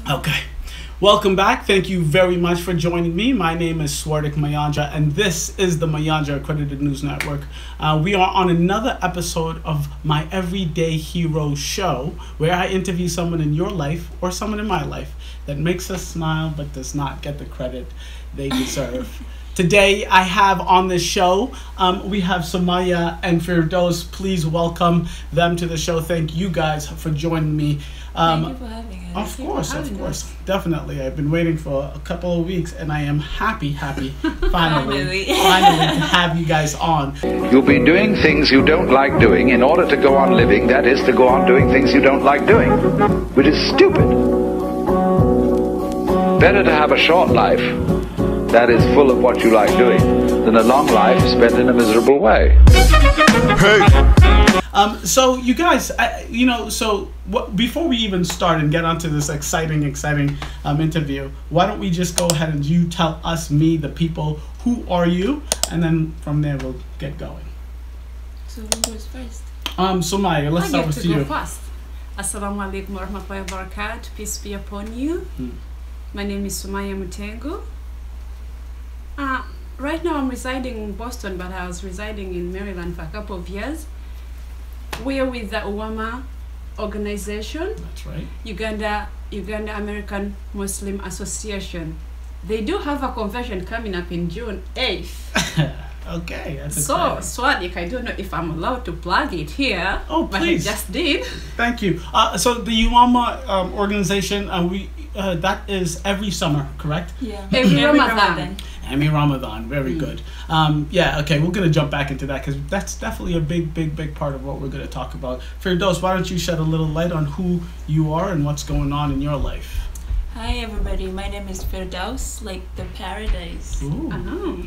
Okay. Welcome back. Thank you very much for joining me. My name is Swardik Mayanja, and this is the Mayanja Accredited News Network. We are on another episode of my Everyday Hero show, where I interview someone in your life or someone in my life that makes us smile but does not get the credit they deserve. Today, I have on this show, we have Sumayya and Firdaus. Please welcome them to the show. Thank you guys for joining me. Thank you for having us. Of course. Definitely. I've been waiting for a couple of weeks, and I am happy, finally to have you guys on. You'll be doing things you don't like doing in order to go on living, that is, to go on doing things you don't like doing, which is stupid. Better to have a short life that is full of what you like doing than a long life spent in a miserable way. So you guys, before we even start and get onto this exciting interview, why don't we just go ahead and you tell us, me, the people, who are you, and then from there we'll get going. So who goes first? Sumayya, let's start with you. First. Assalamu alaikum warahmatullahi wabarakatuh. Peace be upon you. My name is Sumayya Mutengo. Right now I'm residing in Boston, but I was residing in Maryland for a couple of years. We are with the UAMA organization. That's right. Ugandan American Muslim Association. They do have a convention coming up in June 8th. Okay. That's so, Swardik, I don't know if I'm allowed to plug it here. Oh, please. But I just did. Thank you. So the UAMA organization, that is every summer, correct? Yeah. Every Ramadan. Every Ramadan. Very good. Yeah, okay, we're going to jump back into that because that's definitely a big part of what we're going to talk about. Firdaus, why don't you shed a little light on who you are and what's going on in your life? Hi everybody, my name is Firdaus, like the paradise. Ooh.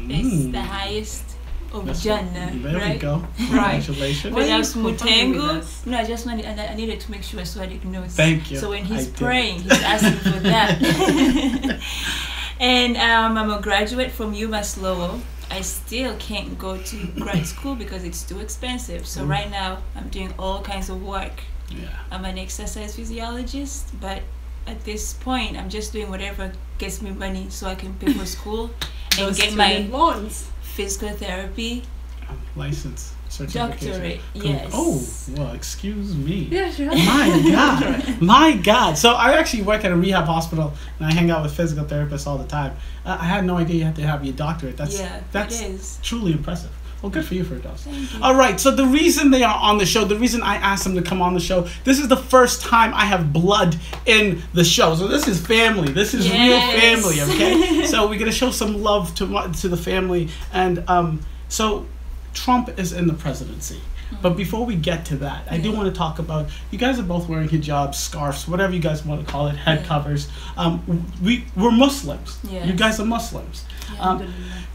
It's the highest of Jannah, there right? we go. Right. Congratulations. Firdaus Mutengo. No, I needed to make sure Swardik knows. Thank you. So when he's praying, he's asking for that. And I'm a graduate from UMass Lowell. I still can't go to grad school because it's too expensive. So right now I'm doing all kinds of work. Yeah. I'm an exercise physiologist, but at this point I'm just doing whatever gets me money so I can pay for school and get my loans. physical therapy license certification. Doctorate. Yes. Oh, well, excuse me. Yeah, sure. My God. So I actually work at a rehab hospital and I hang out with physical therapists all the time. I had no idea you had to have your doctorate. That's it is. Truly impressive. Well, good for you, Firdaus. Thank you. All right, so the reason they are on the show, the reason I asked them to come on the show, this is the first time I have blood in the show. So this is family. This is real family, okay? So we're going to show some love to the family. And so Trump is in the presidency. But before we get to that, I do want to talk about, you guys are both wearing hijabs, scarves, whatever you guys want to call it, head covers. We're Muslims. Yes. You guys are Muslims.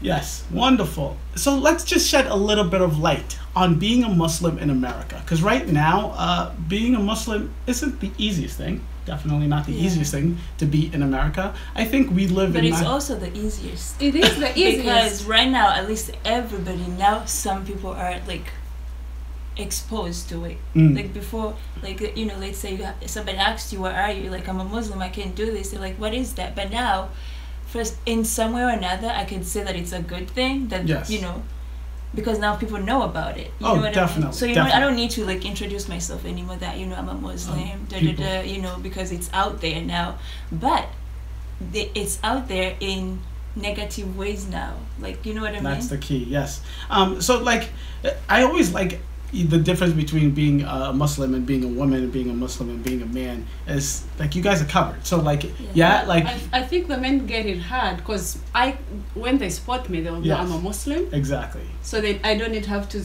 Yes, wonderful. So let's just shed a little bit of light on being a Muslim in America. Because right now, being a Muslim isn't the easiest thing. Definitely not the easiest thing to be in America. I think we live but it's also the easiest. It is the easiest. Because right now, at least everybody, now some people are like exposed to it. Like before, like, you know, let's say somebody asked you, where are you? You're like, I'm a Muslim, I can't do this. They're like, what is that? But now, first, in some way or another, I can say that it's a good thing that, you know, because now people know about it. You know what definitely. I mean? So, you know, I don't need to like introduce myself anymore that, you know, I'm a Muslim, you know, because it's out there now. But it's out there in negative ways now. Like, you know what I mean? That's the key, yes. So, like, I always like the difference between being a Muslim and being a woman and being a Muslim and being a man is like you guys are covered. So like I think the men get it hard because when they spot me they'll know I'm a Muslim. Exactly. So I don't need to have to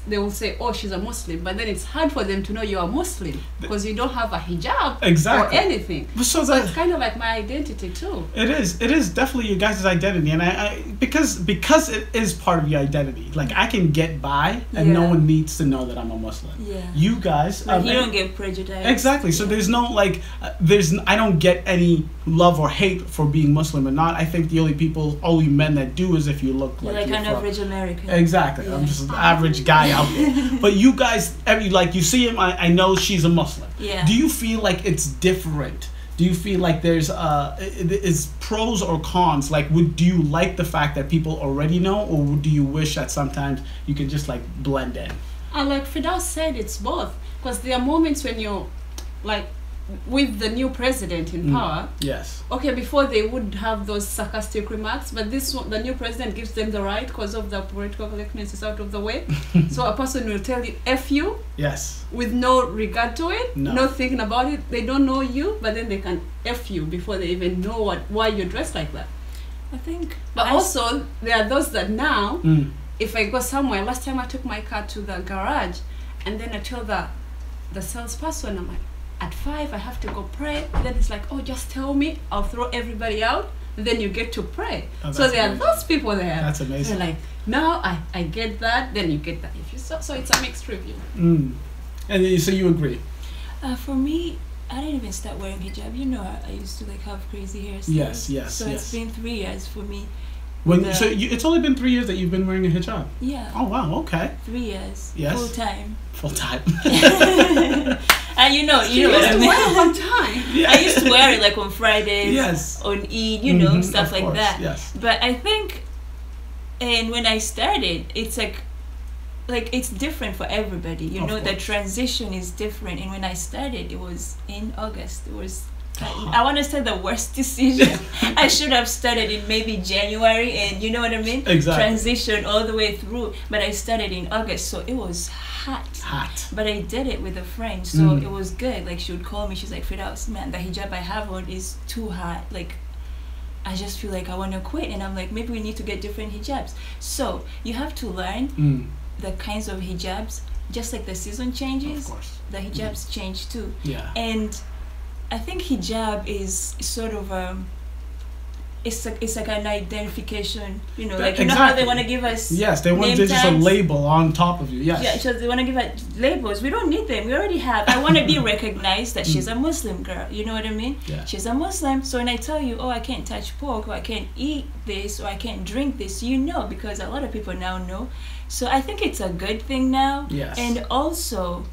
they will say, oh, she's a Muslim, but then it's hard for them to know you're a Muslim because you don't have a hijab or anything. So it's kind of like my identity too. It is definitely your guys' identity, and I because it is part of your identity. Like I can get by and no one needs to know that I'm a Muslim. Yeah. You guys, you don't get prejudiced. Exactly. So there's no like, I don't get any love or hate for being Muslim or not. I think the only men that do is if you look like you're an average American. Exactly. Yeah. I'm just an average guy out there. But you guys, like you see him, I know she's a Muslim. Yeah. Do you feel like it's different do you feel like there's is pros or cons? Like, do you like the fact that people already know, or do you wish that sometimes you can just like blend in? Like Firdaus said, it's both, because there are moments when you're like, with the new president in power, yes, okay, before they would have those sarcastic remarks, but this one, the new president gives them the right because of the political correctness is out of the way. So a person will tell you F you, yes, with no regard to it, no thinking about it. They don't know you, but then they can F you before they even know why you're dressed like that. I think. But also, there are those that now, if I go somewhere, last time I took my car to the garage, and then I tell the salesperson, I'm like, at 5 I have to go pray. Then it's like, oh, just tell me, I'll throw everybody out, and then you get to pray. So there are those people there. That's amazing. They're like, no, I get that, then you get that. If you so it's a mixed review. And so you agree? For me, I didn't even start wearing hijab. You know, I used to like have crazy hairstyles. Yes. So it's been 3 years for me. It's only been 3 years that you've been wearing a hijab? Yeah. Oh, wow, okay. 3 years. Yes. Full time. Full time. And you know what I mean? Full time. Yeah. I used to wear it like on Fridays, yes, on Eid, you know, stuff of like course, that. Yes. But I think, and when I started, it's like it's different for everybody. You know, the transition is different. And when I started, it was in August. It was, I want to say, the worst decision. I should have started in maybe January, and you know what I mean? Exactly. Transition all the way through. But I started in August, so it was hot. But I did it with a friend, so it was good. Like, she would call me, she's like, Firdaus, man, the hijab I have on is too hot. Like, I just feel like I want to quit. And I'm like, maybe we need to get different hijabs. So you have to learn the kinds of hijabs. Just like the season changes, of course, the hijabs change too. Yeah. And I think hijab is sort of it's like an identification, you know, like, you know how they want to give us they want just a label on top of you. Yes. Yeah, so they want to give us labels. We don't need them. We already have. I want to be recognized that she's a Muslim girl. You know what I mean? Yeah. She's a Muslim. So when I tell you, oh, I can't touch pork, or I can't eat this, or I can't drink this, you know, because a lot of people now know. So I think it's a good thing now. Yes. And also,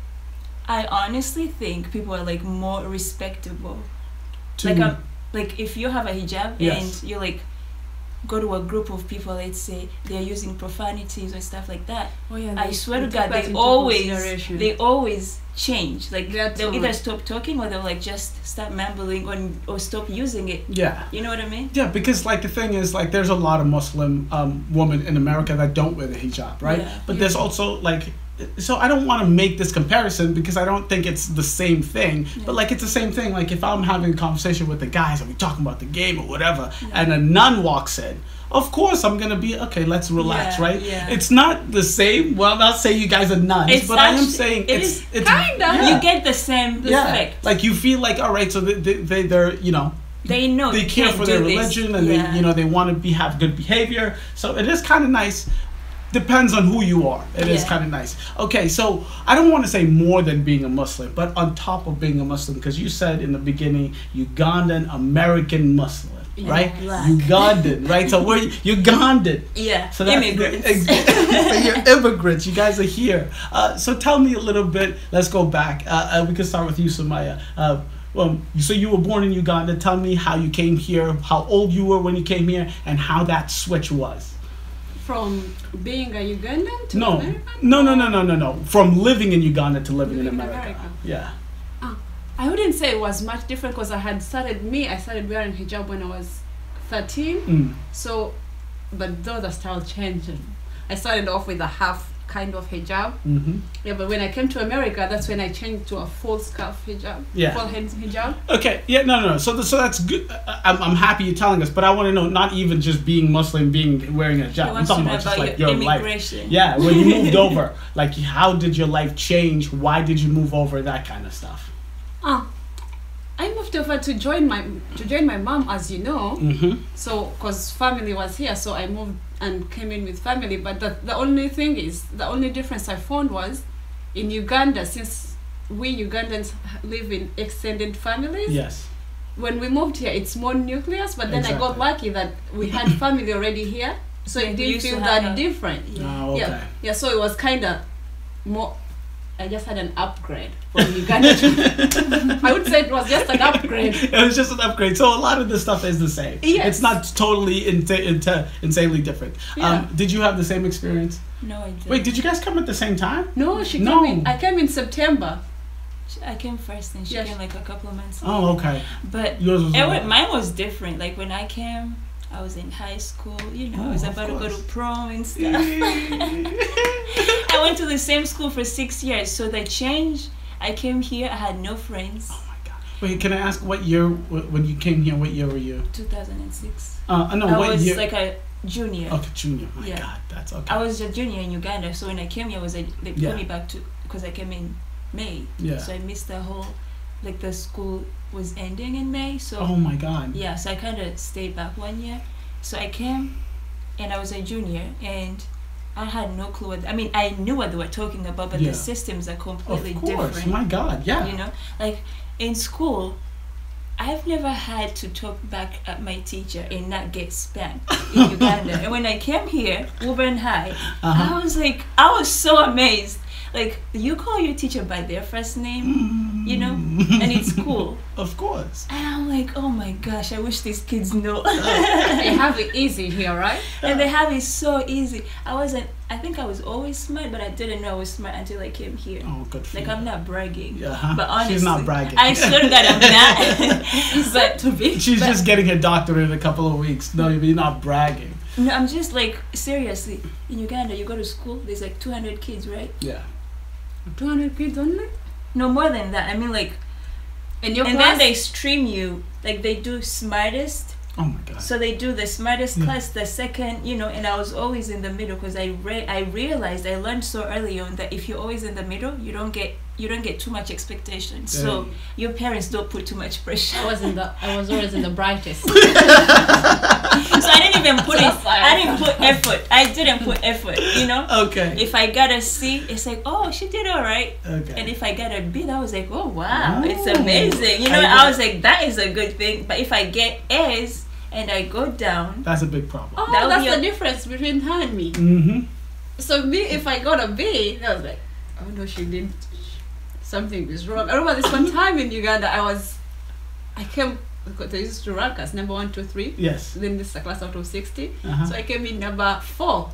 I honestly think people are like more respectable. Like if you have a hijab and you like go to a group of people, let's say they're using profanities or stuff like that. Oh yeah, I swear to God, they always change. Like they'll either stop talking, or they'll like just start mumbling or stop using it. Yeah. You know what I mean? Yeah, because like the thing is, like, there's a lot of Muslim women in America that don't wear the hijab, right? Yeah. But there's also like, so I don't want to make this comparison because I don't think it's the same thing. Yeah. But like, it's the same thing. Like, if I'm having a conversation with the guys and we're talking about the game or whatever, and a nun walks in, of course I'm gonna be okay. Let's relax, right? Yeah. It's not the same. Well, I'm not saying you guys are nuns, but I am saying it's kind of. You get the same effect. Like, you feel like, all right, so they're you know. They know they care for their religion, and they want to have good behavior. So it is kind of nice. Depends on who you are. It is kind of nice. Okay, so I don't want to say more than being a Muslim, but on top of being a Muslim, because you said in the beginning, Ugandan American Muslim, right? Ugandan, right? So we're Ugandan. Yeah. So immigrants. So you're immigrants. You guys are here. So tell me a little bit. Let's go back. We can start with you, Sumayya. So you were born in Uganda. Tell me how you came here, how old you were when you came here, and how that switch was. From being a Ugandan to American? No. From living in Uganda to living in America. Yeah. I wouldn't say it was much different, because I started wearing hijab when I was 13. So, but though the style changed. I started off with a half kind of hijab. Yeah, but when I came to America, that's when I changed to a full scarf hijab. Yeah. Full head hijab. Okay. Yeah. No. So that's good. I'm happy you're telling us, but I want to know, not even just being Muslim, wearing a hijab. I'm talking about just like your life. Yeah. When you moved over, like, how did your life change? Why did you move over? That kind of stuff. I moved over to join my mom, as you know. So, because family was here, so I moved and came in with family. But the only difference I found was in Uganda, since we Ugandans live in extended families. Yes. When we moved here, it's more nucleus. But then I got lucky that we had family already here, so it didn't feel that different. Oh, okay. Yeah. So it was kind of more I just had an upgrade from Uganda to, I would say it was just an upgrade. It was just an upgrade. So a lot of the stuff is the same. Yes. It's not totally insanely different. Yeah. Did you have the same experience? No, I didn't. Wait, did you guys come at the same time? No, she No. came in. I came in September. I came first and she Yeah, came like a couple of months later. Oh, okay. But Yours was mine was different. Like when I came, I was in high school, you know, I was Oh, about to of go to course. prom and stuff. I went to the same school for 6 years. So the change, I came here, I had no friends. Oh my God. Wait, can I ask what year, when you came here, what year were you? 2006. No, I what was year? like a junior. Okay, junior. My Yeah. God, that's okay. I was a junior in Uganda. So when I came here, they Yeah. put me back to, because I came in May. Yeah. So I missed the whole, like the school was ending in May. So Oh my God. yeah, so I kind of stayed back 1 year. So I came and I was a junior and I had no clue what, I mean, I knew what they were talking about, but Yeah. the systems are Of completely course. different. My God. Yeah. You know, like in school, I've never had to talk back at my teacher and not get spanked in Uganda. And when I came here, Woburn High, Uh-huh. I was like, I was so amazed. Like, you call your teacher by their first name, you know, and it's cool. Of course. And I'm like, oh my gosh, I wish these kids know. They have it easy here, right? And they have it so easy. I think I was always smart, but I didn't know I was smart until I came here. Oh, good for Like, you. I'm not bragging. Yeah, huh? But honestly, She's not bragging. I swear to God, I'm not. But to be. She's but, just getting her doctorate in a couple of weeks. No, you're not bragging. No, I'm just like, seriously. In Uganda, you go to school, there's like 200 kids, right? Yeah. 200 kids only? No, more than that. I mean, like, In your and class? then they stream you. Like, they do smartest. Oh my God. So they do the smartest Yeah. class, the second, you know, and I was always in the middle because I realized, I learned so early on that if you're always in the middle, you don't get too much expectation. So Dang. your parents don't put too much pressure. I was always in the brightest. So I didn't even put it. I didn't put effort. I didn't put effort. You know. Okay. If I got a C, it's like, oh, she did all right. Okay. And if I got a B, I was like, oh wow, it's Ooh. amazing. You know, I I was like, that is a good thing. But if I get A's and I go down, That's a big problem. Oh, That would that's be the a- difference between her and me. Mm-hmm. So me, if I got a B, I was like, oh no, she didn't. Something is wrong. I remember this one time in Uganda, I came, they used to rank us number 1, 2, 3. Yes. Then this is a class out of 60. Uh-huh. So I came in number 4.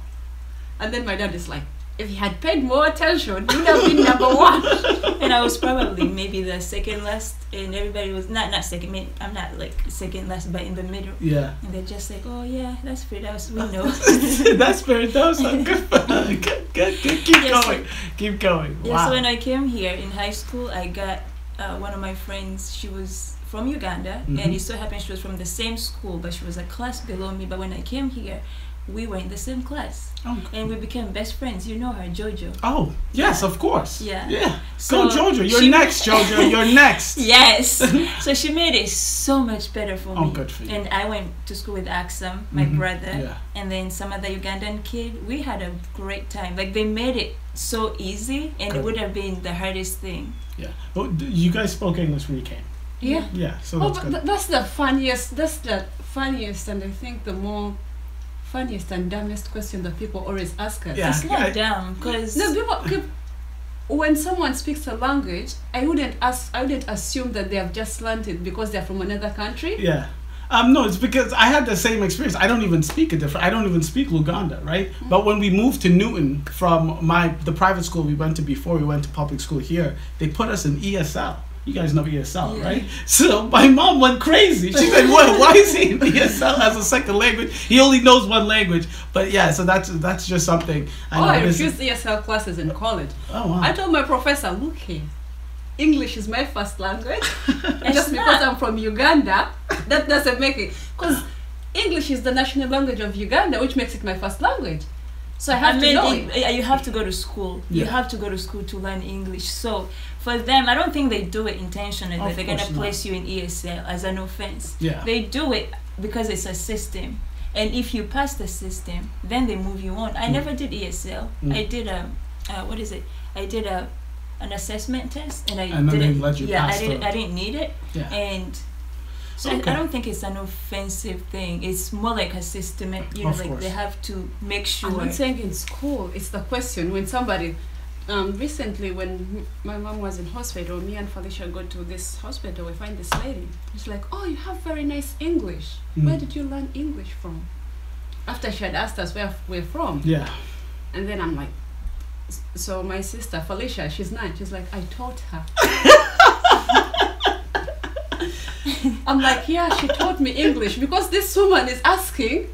And then my dad is like, if you had paid more attention, you would have been number 1. and I was probably maybe the second last, and everybody was not second. I mean, I'm not like second last, but in the middle. Yeah. And they're just like, oh yeah, that's Firdaus. We know. That's Firdaus. Good for her. Good. Keep Yes, going. Keep going. Yeah, Wow. so when I came here in high school, I got one of my friends, she was from Uganda, Mhm. and it so happened she was from the same school, but she was a class below me. But when I came here, we were in the same class, Oh. and we became best friends. You know her, Jojo. Oh, yes, of course. Yeah. Yeah. So Go, Jojo. You're she- next, Jojo. You're next. Yes. So she made it so much better for Oh, me. good for you. And I went to school with Axam, my Mhm. brother, Yeah. and then some other Ugandan kid. We had a great time. Like, they made it so easy, and Good. it would have been the hardest thing. Yeah. Oh, you guys spoke English when you came. Yeah. Yeah. So Oh, that's but good. that's the funniest. That's the funniest, and I think the more funniest and dumbest question that people always ask us. Yeah. It's not I- dumb, because No, when someone speaks a language, I wouldn't assume that they have just learned it because they're from another country. Yeah. No, it's because I had the same experience. I don't even speak I don't even speak Luganda, right? But when we moved to Newton from the private school we went to before we went to public school here, they put us in ESL. You guys know ESL, Yeah. right? So my mom went crazy. She said, "What? Why is he in ESL as a second language? He only knows one language." But yeah, so that's just something. I noticed. refused ESL classes in college. Oh wow. I told my professor, look here, English is my first language. It's Just because not. I'm from Uganda, that doesn't make it. Because English is the national language of Uganda, which makes it my first language. So I have to know it. You have to go to school. You Yeah. have to go to school to learn English. So for them, I don't think they do it intentionally. Of They're gonna course not. place you in ESL as an offense. Yeah. They do it because it's a system. And if you pass the system, then they move you on. I never did ESL. Mm. I did what is it? I did an assessment test, and I And then they didn't. let you Yeah, pass through. I didn't need it, Yeah. and. So Okay. I don't think it's an offensive thing. It's more like a system. You know, Of like course. they have to make sure. I'm not saying in school, it's the question when somebody recently when my mom was in hospital, me and Felicia go to this hospital, we find this lady. She's like, oh, you have very nice English. Where did you learn English from? After she had asked us where we're from. Yeah. And then I'm like, so my sister Felicia, she's 9. She's like, I taught her. I'm like, yeah, she taught me English because this woman is asking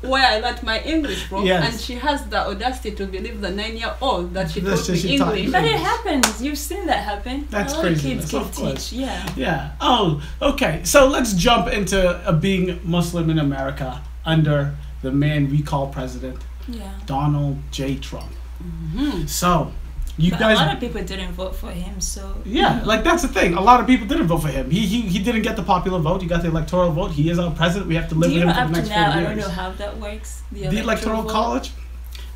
where I learned my English from, Yes. and she has the audacity to believe the 9-year-old that she That's taught me she taught English. you. But it happens. You've seen that happen. That's a lot of crazy. kids Of can course. teach. Yeah. Yeah. Oh, okay. So let's jump into being Muslim in America under the man we call President Yeah. Donald J. Trump. So, you But guys. a lot of people didn't vote for him, so. Yeah, like that's the thing. A lot of people didn't vote for him. He didn't get the popular vote. He got the electoral vote. He is our president. We have to live Do with you him know for the up to next 4 now? years. I don't know how that works. The electoral vote. college.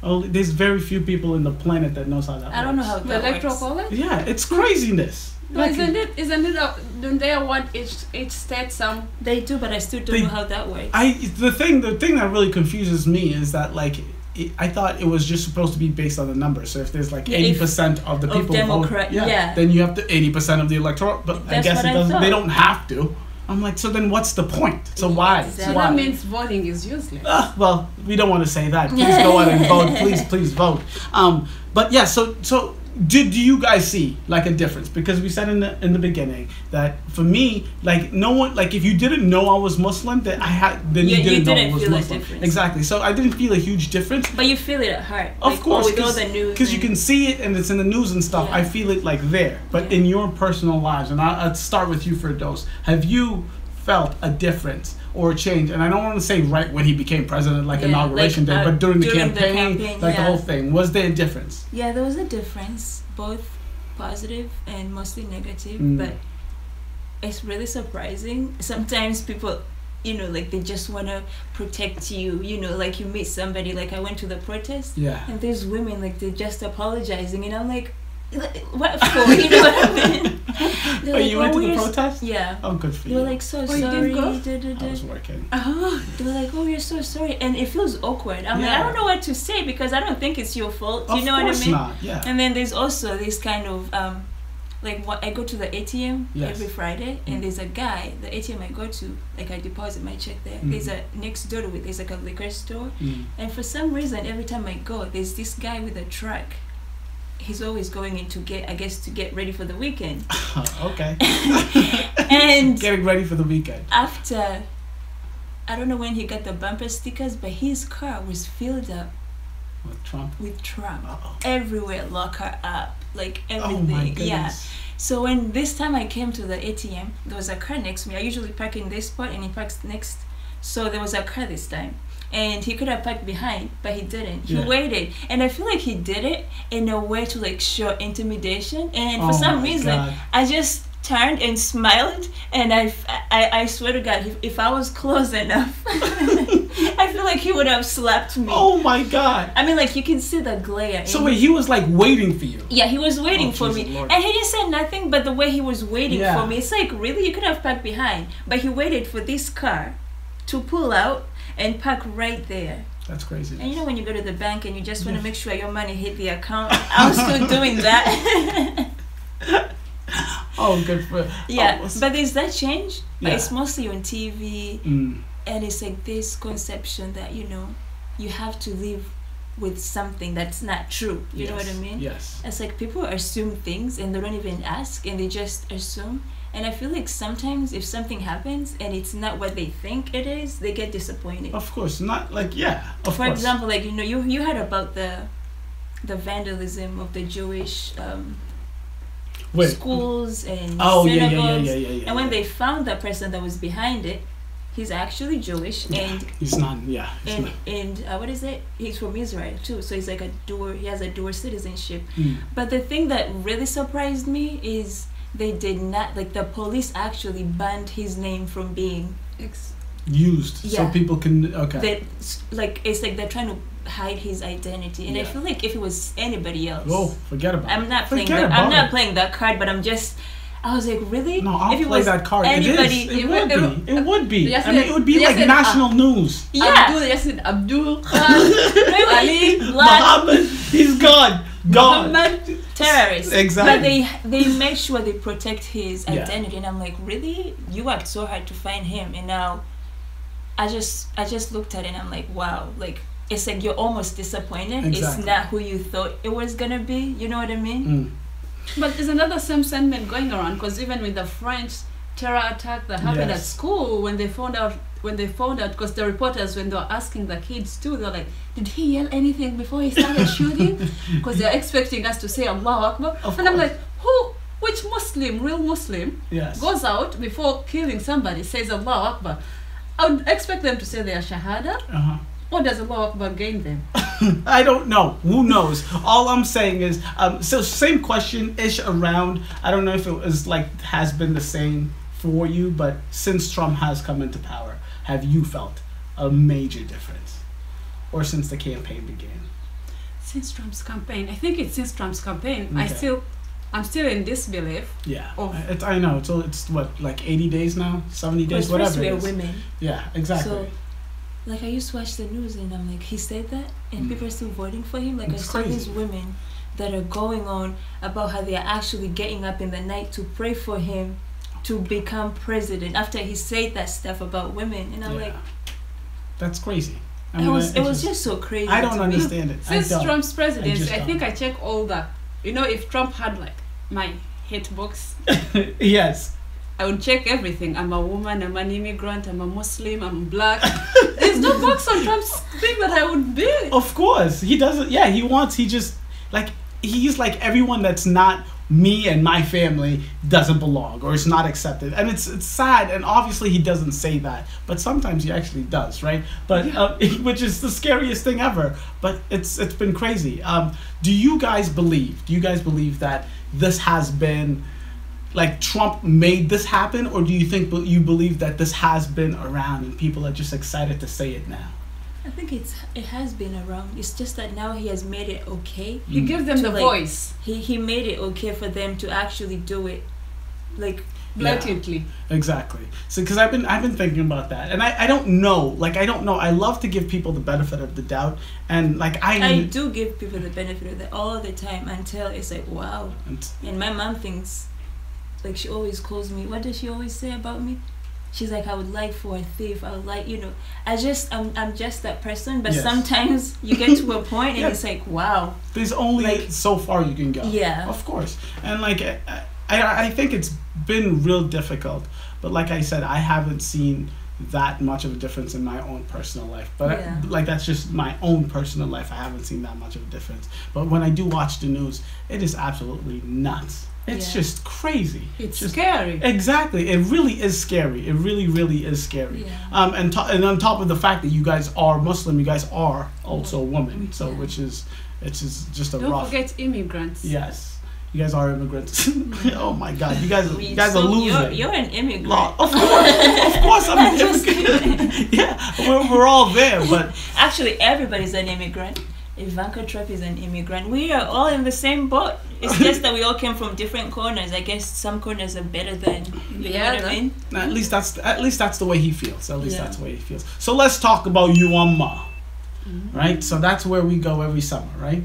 Oh, there's very few people in the planet that knows how that works. I don't know how The that electoral works. college? Yeah, it's craziness. No, isn't it don't they want each state some? They do, but I still don't They- know how that works. The thing that really confuses me is that like I thought it was just supposed to be based on the numbers. So if there's like Yeah, 80% of the of people Democrat- vote, yeah. then you have to 80% of the electoral. But I That's guess what it I doesn't. thought. They don't have to. I'm like, so then what's the point? So why? Exactly. So Why? that means voting is useless. Well, we don't want to say that. Please go out and vote. Please vote. But yeah, so do you guys see like a difference? Because we said in the beginning that for me, like no one, like if you didn't know I was Muslim, then you didn't know I didn't was feel a Muslim. difference. Exactly. So I didn't feel a huge difference. But you feel it at heart. Of course, with all the news. because you and- can see it and it's in the news and stuff. Yeah. I feel it like there, but Yeah. in your personal lives, and I'll start with you, Firdaus. Have you felt a difference or a change? And I don't want to say right when he became president, like Yeah, inauguration like, day, but during the during the campaign, campaign, like the yeah. whole thing. Was there a difference? Yeah, there was a difference, both positive and mostly negative, Mm. but it's really surprising. Sometimes people, like they just want to protect you, like you meet somebody, like I went to the protest, Yeah. and there's women, like they're just apologizing, and I'm like, what for? You know what I mean? They're Oh, like, you went to the we're protest? Yeah. Oh, good for They you. were like, so Oh, you sorry. didn't go? I was working. They were like, oh, you're so sorry. And it feels awkward. I'm like, Yeah. I don't know what to say because I don't think it's your fault. Of You know what I course mean? not. Yeah. And then there's also this kind of, I go to the ATM Yes. every Friday, and there's a guy, the ATM I go to, like I deposit my check there. There's a next door to it, there's like a liquor store. And for some reason, every time I go, there's this guy with a truck. He's always going in to get ready for the weekend. Okay. And Getting ready for the weekend. after, I don't know when he got the bumper stickers, but his car was filled up With Trump. with Trump. Uh-oh. Everywhere, lock her up, like Oh everything. my goodness. Yeah. So when this time I came to the ATM, there was a car next to me. I usually park in this spot and he parks next. So there was a car this time. And he could have parked behind, but he didn't. He Yeah. waited. And I feel like he did it in a way to like show intimidation. And for Oh some my reason, God. I just turned and smiled. And I swear to God, if I was close enough, I feel like he would have slapped me. Oh my God. I mean, like you can see the glare. So in wait, he was like waiting for you. Yeah, he was waiting Oh, for Jesus me. Lord. And he didn't say nothing, but the way he was waiting Yeah. for me, it's like, really? You could have parked behind. But he waited for this car to pull out and park right there. That's crazy. And you know when you go to the bank and you just want Yeah. to make sure your money hit the account? I was still doing that. Oh, good for Yeah, oh, but there's that change. But Yeah. it's mostly on TV. And it's like this conception that, you have to live with something that's not true. You know what I mean? Yes. It's like people assume things and they don't even ask and they just assume. And I feel like sometimes if something happens and it's not what they think it is, they get disappointed. Of course, not like of For course. example, like you heard about the vandalism of the Jewish Wait. schools and Oh synagogues. yeah. And when they found the person that was behind it, he's actually Jewish and he's not. Yeah. He's not. and what is it? He's from Israel too, so he's like he has a dual citizenship. Mm. But the thing that really surprised me is they did not, like the police actually banned his name from being Used so Yeah. people can. Okay. it's like they're trying to hide his identity. And I Yeah. feel like if it was anybody else, Oh, forget about I'm it. not playing Forget that. I'm about not it. playing that card, but I was like, really? No, I'll if it play was that card. Anybody, It would be. It would be. Yes, I mean, it would be yes, like it- national news. yeah. Abdul Khan, Really? Ali, Black. Muhammad, he's gone. gone. Muhammad, terrorists. Exactly. But they make sure they protect his Yeah. identity, and I'm like, really? You worked so hard to find him, and now I just looked at it and I'm like, wow, like it's like you're almost disappointed. Exactly. It's not who you thought it was gonna be. You know what I mean? Mm. but there's another same sentiment going around, because even with the French terror attack that happened at Yes. school, when they found out, because the reporters, when they were asking the kids too, they're like, did he yell anything before he started shooting? Because they're expecting us to say Allahu Akbar. Of And I'm course. like, which Muslim, real Muslim, Yes. goes out before killing somebody, says Allahu Akbar? I would expect them to say their Shahada. Uh-huh. What does Allahu Akbar gain them? I don't know. Who knows? All I'm saying is, so same question-ish around. I don't know if it was like has been the same for you, but since Trump has come into power, have you felt a major difference, or since the campaign began? Since Trump's campaign, I think it's since Trump's campaign. Okay. I'm still in disbelief. Yeah, Of- I know. It's what, like 80 days now, 70 days, Because whatever. first we it are is. women. Yeah, exactly. So, like I used to watch the news and I'm like, he said that, and people are still voting for him. Like It's I saw these crazy. women that are going on about how they are actually getting up in the night to pray for him to become president after he said that stuff about women, and I'm like, that's crazy. I it mean, was just so crazy. I don't to me. understand it. Since I don't. Trump's I presidency, just I think don't. I check all the, if Trump had like my hit box, Yes. I would check everything. I'm a woman, I'm an immigrant, I'm a Muslim, I'm black. There's no box on Trump's thing that I would be. Of course, he doesn't. Yeah, he just like he's like everyone that's not me and my family doesn't belong or is not accepted, and it's sad. And obviously, he doesn't say that, but sometimes he actually does, right? But which is the scariest thing ever. But it's been crazy. Do you guys believe that this has been like Trump made this happen, or do you think you believe that this has been around and people are just excited to say it now? I think it has been around. It's just that now he has made it okay. He gives them To, the like, voice He made it okay for them to actually do it, like blatantly. Exactly. So, because I've been thinking about that, and I don't know. Like, I don't know. I love to give people the benefit of the doubt, and like I do give people the benefit of that all the time until it's like, wow. And And my mom thinks, like, she always calls me. What does she always say about me? She's like, I would like for a thief. I would like, I'm just that person. But Yes. sometimes you get to a point and Yeah. it's like, wow. there's only Like- so far you can go. Yeah. Of course. And like, I think it's been real difficult. But like I said, I haven't seen that much of a difference in my own personal life. But Yeah. like, that's just my own personal life. I haven't seen that much of a difference. But when I do watch the news, it is absolutely nuts. It's Yeah. just crazy. It's just scary. Exactly. It really is scary. It really, really is scary. Yeah. And on top of the fact that you guys are Muslim, you guys are also women. So Yeah. which is just a Don't rough. forget immigrants. Yes, you guys are immigrants. Oh my God, you guys We- are so losing. You're an immigrant. Of course, I'm an Just immigrant. Yeah, we're all there, but Actually, everybody's an immigrant. Ivanka Trump is an immigrant. We are all in the same boat. It's just that we all came from different corners. I guess some corners are better than you know what I mean. at least that's the way he feels. At least Yeah. that's the way he feels. So let's talk about UAMA, right? So that's where we go every summer, right?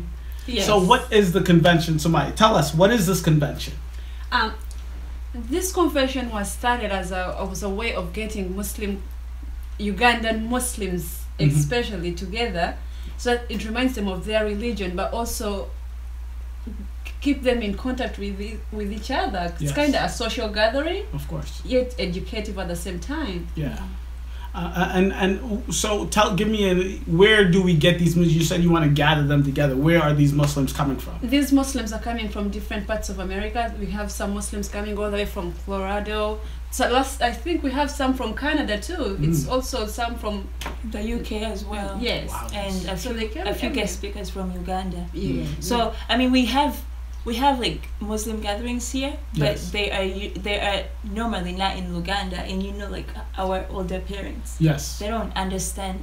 Yes. So what is the convention, Sumayya? Tell us, what is this convention? This convention was started as a way of getting Ugandan Muslims especially together, so that it reminds them of their religion, but also keep them in contact with each other. It's Yes. kind of a social gathering, Of course, yet educative at the same time. yeah. And so give me where do we get these? You said you want to gather them together. Where are these Muslims coming from? These Muslims are coming from different parts of America. We have some Muslims coming all the way from Colorado. So I think we have some from Canada too. It's also some from The UK as well. yes. Wow. And So they came a few everywhere. guest speakers from Uganda. Yeah. So I mean, we have like Muslim gatherings here, but Yes. they are normally not in Uganda, and like our older parents, Yes. they don't understand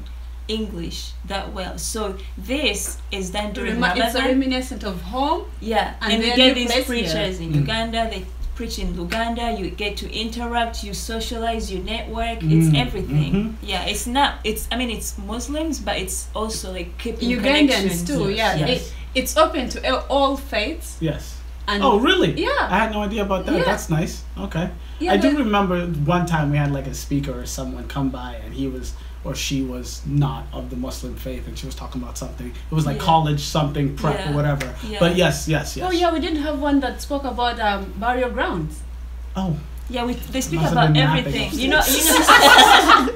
English that well. So this is done during It's a Ramadan. reminiscent of home. Yeah, And and we then get you these place preachers here. in Uganda. They preach in Uganda. You get to interact. You socialize. You network. It's everything. Yeah, it's not. It's I mean, it's Muslims, but it's also like keeping Ugandans connections. too. Yes. Yeah. Yes. it's open to all faiths. Yes. And Oh, really? Yeah. I had no idea about that. Yeah. That's nice. Okay. Yeah, I do but- remember one time we had like a speaker or someone come by and he was or she was not of the Muslim faith and she was talking about something. It was like Yeah. college something prep Yeah. or whatever. Yeah. But yes. Oh yeah, we did have one that spoke about burial grounds. Oh. Yeah, they speak Must have about been napping everything. upstairs.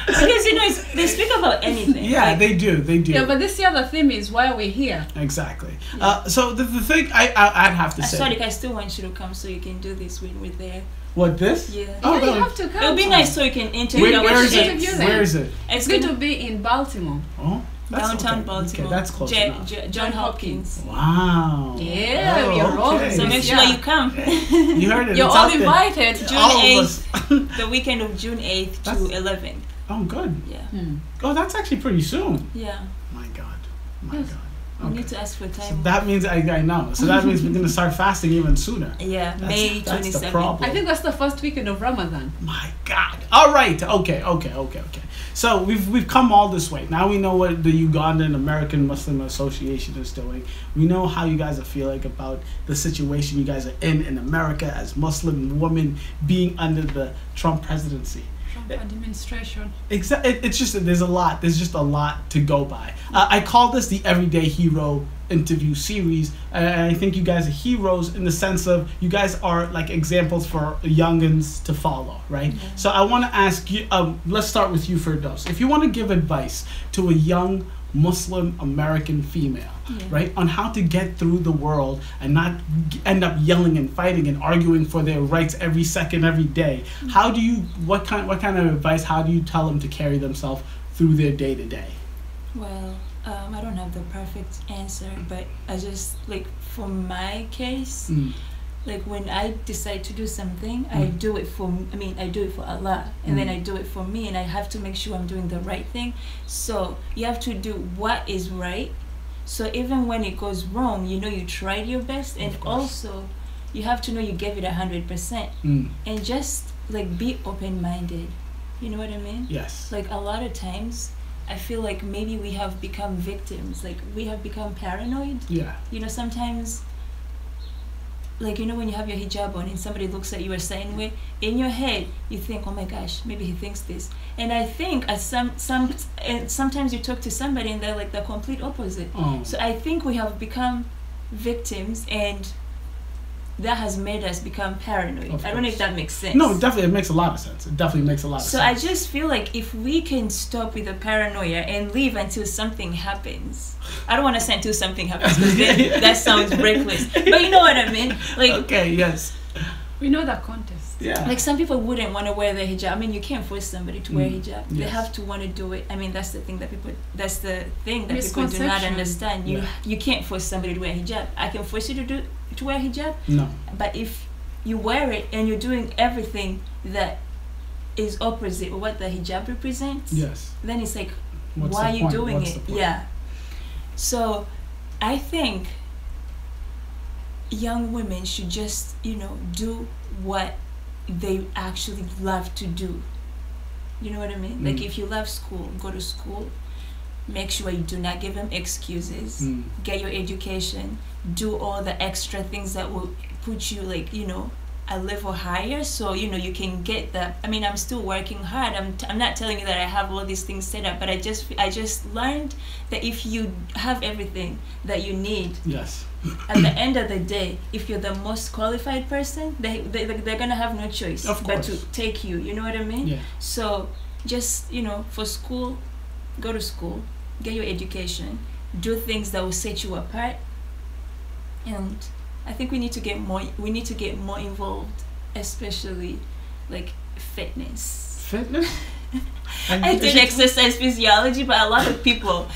Because they speak about anything. Yeah, like, they do. They do. Yeah, but this year the theme is why we're here. Exactly. Yeah. So the thing I'd have to say. Sorry, I still want you to come so you can do this when we're there. What, this? Yeah. Oh, Yeah, no. you have to come. It'll be nice so you can interview our Where is it? interview chefs. them. Where is it? It's going to be in Baltimore. Oh, that's Downtown okay. Baltimore. Okay, that's close enough. John Hopkins. Wow. Yeah, Oh, you're all. okay. So make sure you come. You heard it. You're it's all out there. invited. June All of 8th, us. the weekend of June 8th to That's- 11th. Oh, good. Yeah. Oh, that's actually pretty soon. Yeah. My God. My Yes. God. We Okay. need to ask for So time. that means I know. So that means we're gonna start fasting even sooner. Yeah, That's- May that's the 27th. problem. I think that's the first weekend of Ramadan. My God. All right. Okay. So we've come all this way. Now we know what the Ugandan American Muslim Association is doing. We know how you guys are feeling about the situation you guys are in America as Muslim women being under the Trump presidency. Trump administration. It's just that there's just a lot to go by. I call this the Everyday Hero interview series, and I think you guys are heroes in the sense of you guys are like examples for youngins to follow, right? So I want to ask you, let's start with you, Firdaus. If you want to give advice to a young Muslim American female, right, on how to get through the world and not end up yelling and fighting and arguing for their rights every second, every day, what kind of advice, how do you tell them to carry themselves through their day to day? Well, I don't have the perfect answer, but I just, like, for my case, like, when I decide to do something, I do it for Allah, and then I do it for me, and I have to make sure I'm doing the right thing. So you have to do what is right. So even when it goes wrong, you know you tried your best, and also you have to know you gave it 100%, and just like be open-minded. You know what I mean? Yes. Like a lot of times, I feel like maybe we have become victims. Like we have become paranoid. Yeah. You know, sometimes, like, you know, when you have your hijab on and somebody looks at you a certain way, in your head you think, oh my gosh, maybe he thinks this. And I think and sometimes you talk to somebody and they're like the complete opposite. Oh. So I think we have become victims, and that has made us become paranoid. Of I don't know if course. that makes sense. No, definitely, it makes a lot of sense. It definitely makes a lot of So sense. I just feel like if we can stop with the paranoia and leave until something happens. I don't want to say until something happens because that sounds reckless. But you know what I mean? Like, Okay, yes. We know that contest. Yeah. like some people wouldn't want to wear the hijab. I mean, you can't force somebody to wear hijab. They Yes. have to want to do it. I mean, that's the thing that people do not Misconception. understand. You can't force somebody to wear hijab. I can force you to wear hijab, No. but if you wear it and you're doing everything that is opposite of what the hijab represents, Yes. then it's like, What's why the are you point? doing What's it? the point? Yeah. So I think young women should just, do what they actually love to do. You know what I mean? Like if you love school, go to school. Make sure you do not give them excuses. Get your education. Do all the extra things that will put you, like, a level higher, so you can get that. I mean, I'm still working hard. I'm not telling you that I have all these things set up, but I just learned that if you have everything that you need, Yes. at the end of the day, if you're the most qualified person, they're gonna have no choice Of but course. to take you. You know what I mean? Yeah. So just for school, go to school, get your education, do things that will set you apart, and I think we need to get more involved, especially like fitness. Fitness? I did exercise physiology, but a lot of people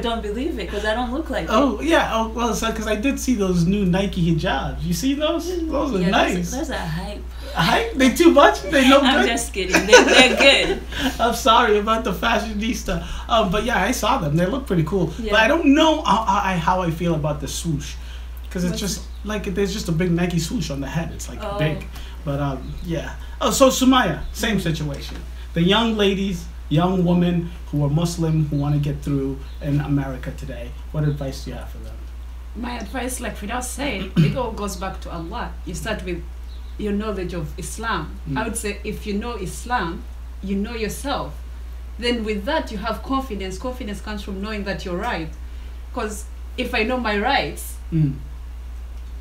don't believe it because I don't look like it. Oh, yeah. Oh, well, because I did see those new Nike hijabs. You see those? Those are Yeah, nice. Those are hype. Hype? They too much? They no I'm good? just kidding. They're good. I'm sorry about the fashionista. But yeah, I saw them. They look pretty cool. Yeah. But I don't know how I feel about the swoosh. Because it's What's just like there's just a big Nike swoosh on the head. It's like Oh. big. But yeah. Oh, so Sumayya, same situation. The young ladies young women who are Muslim who want to get through in America today? What advice do you have for them? My advice, like Firdaus said, it all goes back to Allah. You start with your knowledge of Islam. I would say if you know Islam, you know yourself. Then with that you have confidence. Confidence comes from knowing that you're right. Because if I know my rights,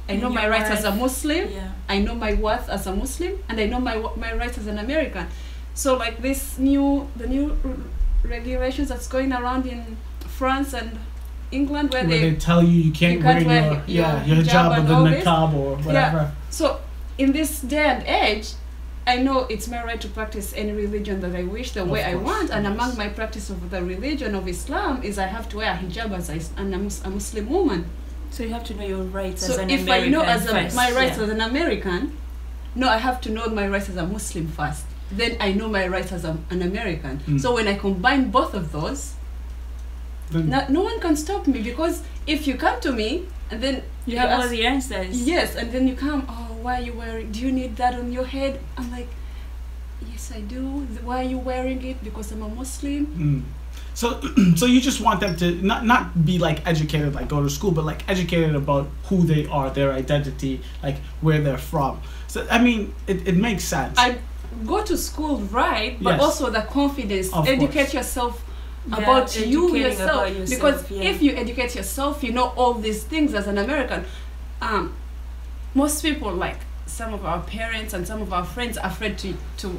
I know my rights as a Muslim, I know my worth as a Muslim, and I know my rights as an American. So like the new regulations that's going around in France and England where they tell you can't wear your hijab or the niqab or whatever. Yeah. So in this day and age, I know it's my right to practice any religion that I wish, the way I want, and among my practice of the religion of Islam is I have to wear a hijab as a Muslim woman. So you have to know your rights as an American. So if I know my rights as an American, no, I have to know my rights as a Muslim first. Then I know my rights as an American. So when I combine both of those, no one can stop me, because if you come to me and then you have all the answers. Yes, and then you come, why are you wearing? Do you need that on your head? I'm like, yes, I do. Why are you wearing it? Because I'm a Muslim. So you just want them to not be like educated, like go to school, but like educated about who they are, their identity, like where they're from. So I mean, it makes sense. I go to school, right? But also the confidence. Educate yourself about you yourself. Because if you educate yourself, you know all these things as an American. Most people, like some of our parents and some of our friends, are afraid to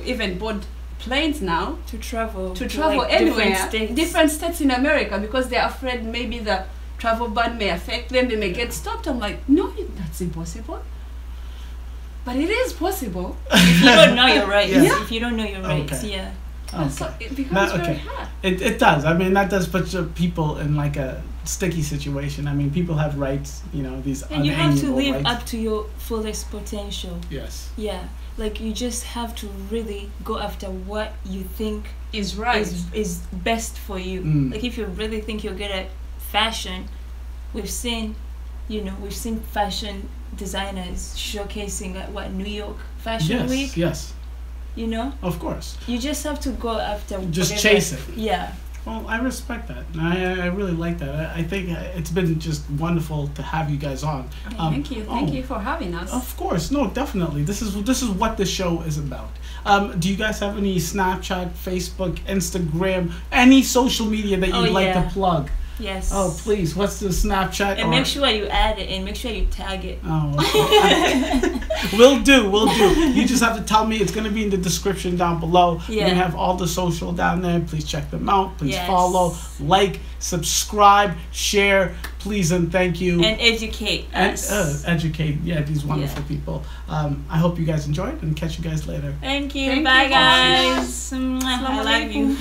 even board planes now to travel like anywhere, different states in America, because they're afraid maybe the travel ban may affect them, they may get stopped. I'm like, no, that's impossible. But it is possible. If you don't know your rights. If you don't know your rights, So it becomes very hard. It does. I mean, that does put people in like a sticky situation. I mean, people have rights, these and you have to live rights. up to your fullest potential. Yes. Yeah. Like you just have to really go after what you think is right, is best for you. Like if you really think you're good at fashion, we've seen fashion designers showcasing at New York Fashion Week. Yes. Of course. You just have to go after. Just chase it. Yeah. Well, I respect that. I really like that. I think it's been just wonderful to have you guys on. Thank you. Thank you for having us. Of course. No, definitely. This is what the show is about. Do you guys have any Snapchat, Facebook, Instagram, any social media that you'd like to plug? Yes. Oh, please. What's the Snapchat? And make sure you add it and make sure you tag it. Oh, okay. Will do. You just have to tell me. It's going to be in the description down below. Yeah. We're going to have all the social down there. Please check them out. Please follow, like, subscribe, share. Please and thank you. And educate us. Educate, these wonderful people. I hope you guys enjoyed and catch you guys later. Thank you. Bye, guys. I love you.